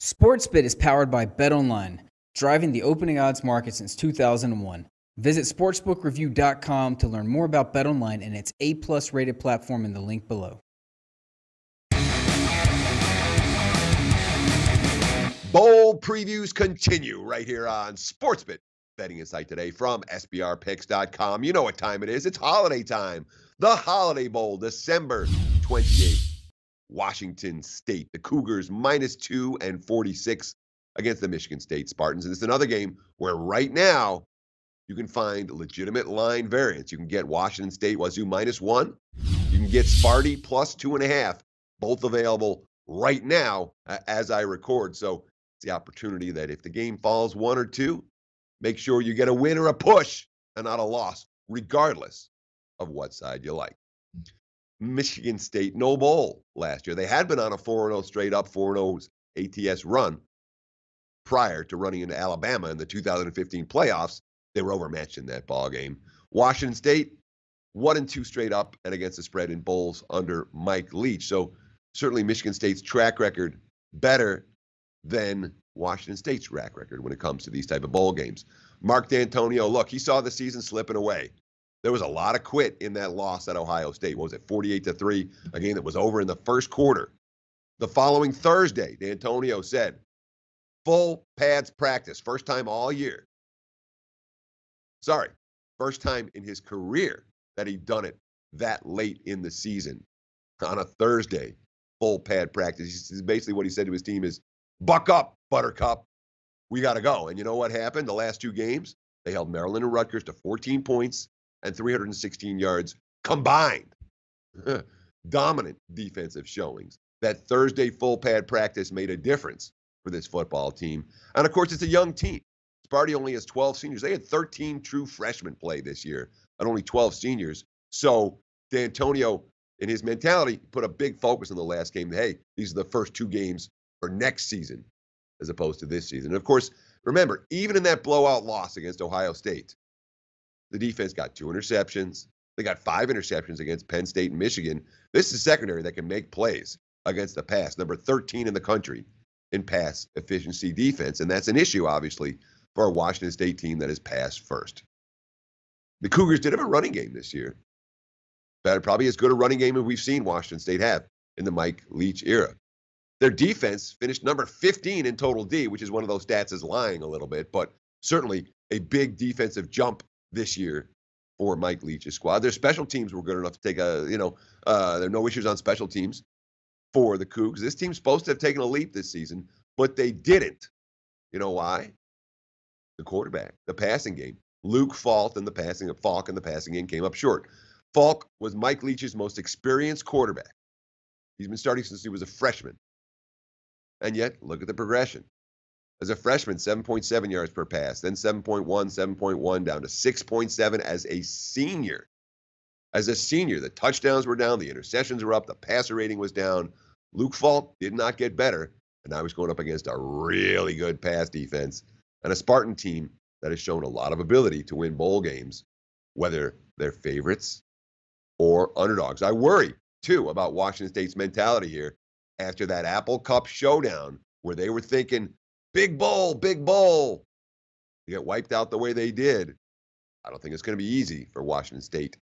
SportsBit is powered by BetOnline, driving the opening odds market since 2001. Visit sportsbookreview.com to learn more about BetOnline and its A+ rated platform in the link below. Bowl previews continue right here on SportsBit. Betting Insight today from SBRpicks.com. You know what time it is. It's holiday time. The Holiday Bowl, December 28th. Washington State, the Cougars -2 and 46 against the Michigan State Spartans. And it's another game where right now you can find legitimate line variance. You can get Washington State Wazoo -1. You can get Sparty +2.5. Both available right now as I record. So it's the opportunity that if the game falls 1 or 2, make sure you get a win or a push and not a loss, regardless of what side you like. Michigan State, no bowl last year. They had been on a 4-0 straight up 4-0 ATS run prior to running into Alabama in the 2015 playoffs. They were overmatched in that ball game. Washington State, 1-2 straight up and against the spread in bowls under Mike Leach. So certainly Michigan State's track record better than Washington State's track record when it comes to these type of bowl games. Mark D'Antonio, look, he saw the season slipping away. There was a lot of quit in that loss at Ohio State. What was it, 48-3, a game that was over in the first quarter. The following Thursday, D'Antonio said, full pads practice, first time all year. Sorry, first time in his career that he'd done it that late in the season on a Thursday, full pad practice. Basically what he said to his team is, buck up, Buttercup. We got to go. And you know what happened? The last 2 games, they held Maryland and Rutgers to 14 points and 316 yards combined. Dominant defensive showings. That Thursday full pad practice made a difference for this football team. And of course, it's a young team. Sparty only has 12 seniors. They had 13 true freshmen play this year and only 12 seniors. So D'Antonio, in his mentality, put a big focus on the last game. Hey, these are the first 2 games for next season as opposed to this season. And of course, remember, even in that blowout loss against Ohio State, the defense got 2 interceptions. They got 5 interceptions against Penn State and Michigan. This is a secondary that can make plays against the pass, number 13 in the country in pass efficiency defense. And that's an issue, obviously, for a Washington State team that is pass first. The Cougars did have a running game this year. Probably as good a running game as we've seen Washington State have in the Mike Leach era. Their defense finished number 15 in total D, which is one of those stats is lying a little bit, but certainly a big defensive jump this year for Mike Leach's squad. Their special teams were good enough to take there are no issues on special teams for the Cougs. This team's supposed to have taken a leap this season, but they didn't. You know why? The quarterback, the passing game. Luke Falk in the passing game came up short. Falk was Mike Leach's most experienced quarterback. He's been starting since he was a freshman. And yet, look at the progression. As a freshman, 7.7 yards per pass, then 7.1, 7.1, down to 6.7 as a senior. As a senior, the touchdowns were down, the interceptions were up, the passer rating was down. Luke Falk did not get better, and now he's going up against a really good pass defense and a Spartan team that has shown a lot of ability to win bowl games, whether they're favorites or underdogs. I worry, too, about Washington State's mentality here after that Apple Cup showdown where they were thinking, big bowl, big bowl. To get wiped out the way they did, I don't think it's going to be easy for Washington State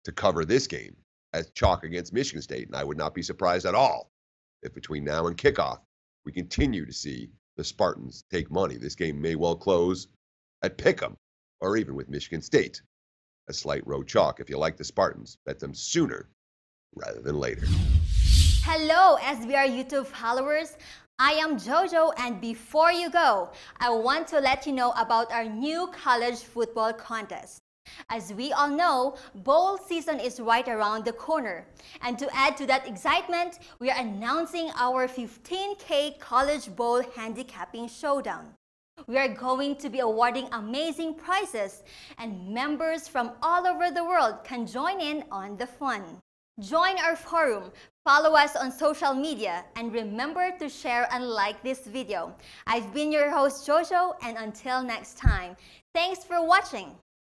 to cover this game as chalk against Michigan State. And I would not be surprised at all if between now and kickoff, we continue to see the Spartans take money. This game may well close at Pick'em or even with Michigan State. A slight road chalk. If you like the Spartans, bet them sooner rather than later. Hello, SBR YouTube followers. I am Jojo, and before you go, I want to let you know about our new college football contest. As we all know, bowl season is right around the corner. And to add to that excitement, we are announcing our 15K College Bowl Handicapping Showdown. We are going to be awarding amazing prizes, and members from all over the world can join in on the fun. Join our forum, follow us on social media, and remember to share and like this video. I've been your host Jojo, and until next time, thanks for watching.